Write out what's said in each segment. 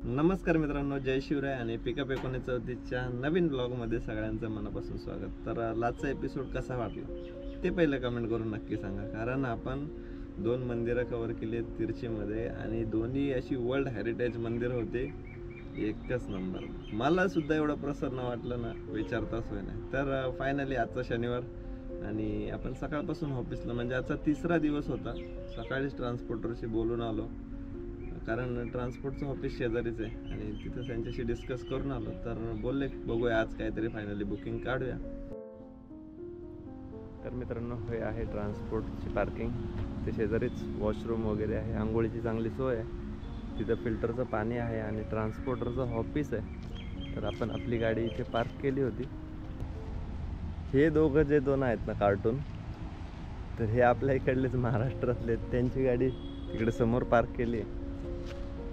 नमस्कार मित्रांनो, जय शिवराय आणि पिकअप 1934च्या नवीन ब्लॉगमध्ये सगळ्यांचं मनापासून स्वागत। तर लास्टचा एपिसोड कसा वाटला ते पहिलं कमेंट करून नक्की सांगा, कारण आपण 2 मंदिरं कव्हर केली तिरचीमध्ये आणि दोन्ही अशी वर्ल्ड हेरिटेज मंदिर होते, एकच नंबर। मला सुद्धा एवढं प्रसन्न वाटलं ना, विचारताच होय नाही। तर फायनली आजचा शनिवार आणि आपण सकाळपासून ऑफिसला, म्हणजे आजचा 3रा दिवस होता। सकाळीच ट्रान्सपोर्टरशी बोलून आलो, कारण ट्रान्सपोर्टचं ऑफिस शेजारीच आहे आणि तिथं त्यांच्याशी डिस्कस करून आलो। तर बोलले बघूया आज काहीतरी फायनली बुकिंग काढूया। तर मित्रांनो, हे आहे ट्रान्सपोर्टची पार्किंग, ते शेजारीच वॉशरूम वगैरे आहे, आंघोळीची चांगली सोय आहे, तिथं फिल्टरचं पाणी आहे आणि ट्रान्सपोर्टरचं ऑफिस आहे। तर आपण आपली गाडी इथे पार्क केली होती। हे दोघं जे दोन आहेत ना कार्टून, तर हे आपल्या इकडलेच महाराष्ट्रातले, त्यांची गाडी तिकडे समोर पार्क केली आहे।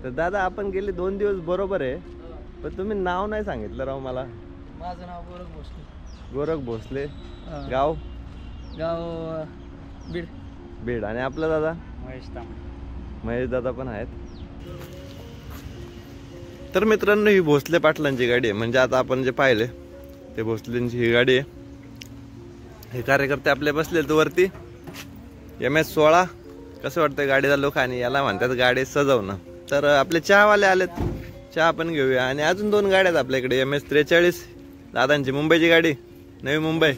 तर दादा, आपण गेले 2 दिवस बरोबर आहे, पण तुम्ही नाव नाही सांगितलं राव मला। माझं नाव गोरख भोसले। गोरख भोसले, गाव गाव बीड। बीड। आणि आपलं दादा महेश तांबे। महेश दादा पण आहेत। तर मित्रांनो, ही भोसले पाटलांची गाडी आहे, म्हणजे आता आपण जे पाहिले ते भोसलेंची ही गाडी आहे। हे कार्यकर्ते आपले बसलेत वरती। MS-16 कसं वाटतं गाडीचा लुक, आणि याला म्हणतात गाडी सजवणं। तर आपले चहावाले आलेत, चहा पण घेऊया। आणि अजून 2 गाड्या आहेत आपल्याकडे, MS-43 दादांची मुंबईची गाडी, नवी मुंबई।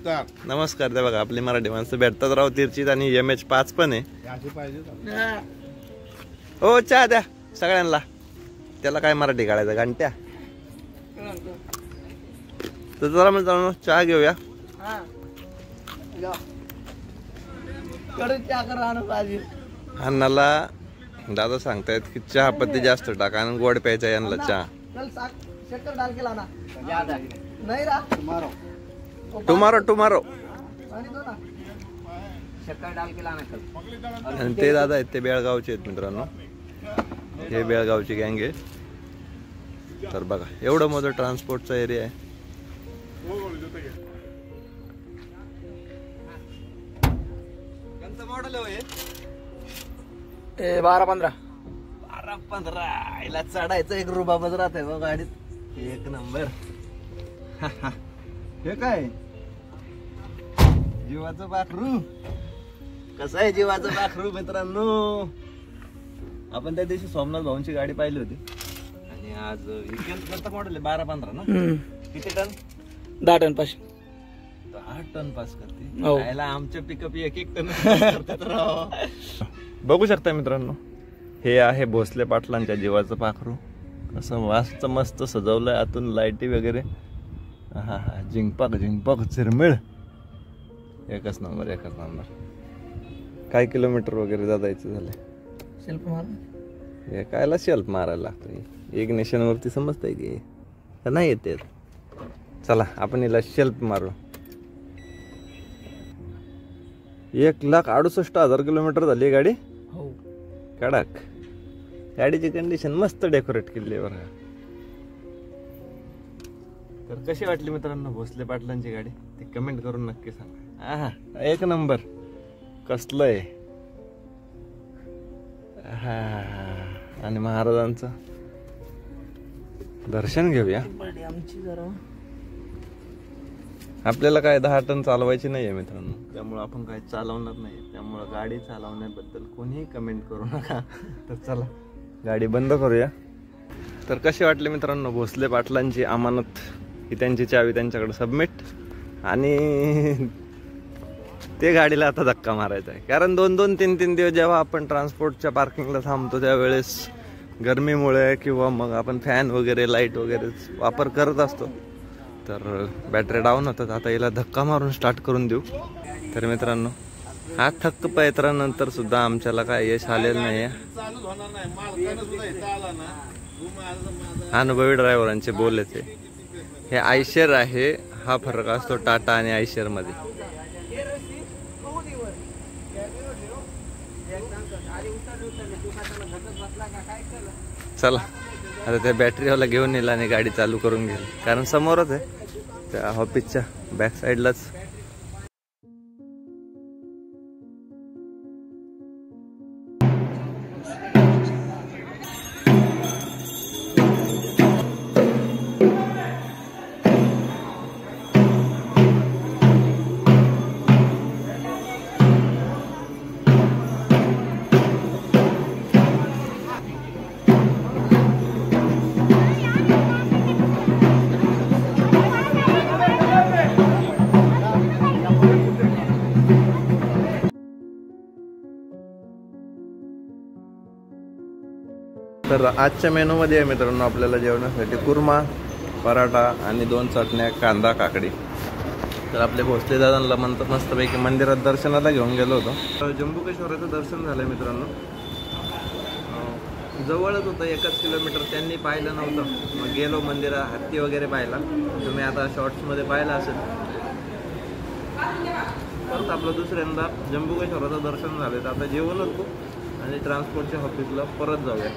नमस्कार। ते बघा, आपली मराठी माणसं भेटतात राव तिरचीत। आणि MH-5 पण आहे। हो, चहा द्या सगळ्यांना। त्याला काय मराठी काढायचा, घंट्या। तर जरा मित्रांनो चहा घेऊया। अन्नाला दादा सांगतायत की चहा पत्ती जास्त टाका आणि गोड प्यायचा यांना चहा। टुमारो आणि ते दादा आहेत ते बेळगावचे आहेत मित्रांनो, हे बेळगावची गँग आहे। तर बघा, एवढं मोठं ट्रान्सपोर्टचा एरिया आहे। मॉडेल आहे 12-15 याला चढायचं एक रुबाबच राहत आहे गाडीत, एक नंबर। हे काय जीवाचं पाखरू, कसं आहे जीवाचं पाखरू मित्रांनो। आपण त्या दिवशी सोमनाथ भाऊंची गाडी पाहिली होती आणि आज कोणता मॉडेल आहे, 12-15 ना? किती ton? 10 ton pass. 10 ton pass करते। हो। आमच्या पिकअप 1-1 टन बघू शकता मित्रांनो, हे आहे भोसले पाटलांच्या जीवाचं पाखरू। कसं वास्त मस्त सजवलंय, आतून लाईटी वगैरे। हा हा, झिंगपाक झिरमिळ, एकच नंबर एकच नंबर। काय किलोमीटर वगैरे जायचं झालं? सेल्फ मार, हे कायला शेल्फ मारायला लागतं? इग्निशन वरती समजतंय की नाही येते? चला आपण हिला शेल्फ मारू। 1,68,000 किलोमीटर झाली गाडी। हो, कडक। गाडीची कंडिशन मस्त डेकोरेट केली आहे बरं। तर कशी वाटली मित्रांनो भोसले पाटलांची गाडी, ती कमेंट करून नक्की सांगा। आहा, एक नंबर। कसलं आहे। हा, आणि महाराजांचं दर्शन घेऊया। आमची जरा आपल्याला काय 10 टन चालवायची नाहीये मित्रांनो, त्यामुळे आपण काय चालवणार नाही। त्यामुळे गाडी चालवण्याबद्दल कोणीही कमेंट करू नका। तर चला गाडी बंद करूया। तर कशी वाटली मित्रांनो भोसले पाटलांची अमानत, ही त्यांची चावी त्यांच्याकडे सबमिट। आणि ते गाडीला आता धक्का मारायचा आहे, कारण 2-2, 3-3 दिवस जेव्हा आपण ट्रान्सपोर्टच्या पार्किंगला थांबतो त्यावेळेस गरमीमुळे किंवा मग आपण फॅन वगैरे लाईट वगैरे वापर करत असतो, तर बॅटरी डाऊन होतात। आता याला धक्का मारून स्टार्ट करून देऊ। तर मित्रांनो, हा थक्क प्रयत्नानंतर सुद्धा आमच्याला काय यश आलेलं नाही आहे। अनुभवी ड्रायव्हरांचे बोलले हे आयशर आहे, हा फरक असतो टाटा आणि आयशर मध्ये। चला आता त्या बॅटरीवाला घेऊन येईल आणि गाडी चालू करून घेईल, कारण समोरच आहे त्या ऑफिसच्या बॅक साईडलाच। तर आजच्या मेनूमध्ये आहे मित्रांनो आपल्याला जेवणासाठी कुर्मा, पराठा आणि 2 चटण्या, कांदा, काकडी. तर आपले भोसले दादांना म्हणतात मस्तपैकी मंदिरात दर्शनाला घेऊन गेलो होतो. जंबुकेश्वराचं दर्शन झालं मित्रांनो. जवळच होतं, 1 किलोमीटर. त्यांनी पाहिलं नव्हतं, मग गेलो मंदिरात. हत्ती वगैरे पाहिला, तुम्ही आता शॉर्ट्समध्ये पाहिलं असेल. परत आपलं दुसऱ्यांदा जंबुकेश्वराचं दर्शन झालं. तर आता जेवण होतो आणि ट्रान्सपोर्टच्या ऑफिसला परत जाऊया.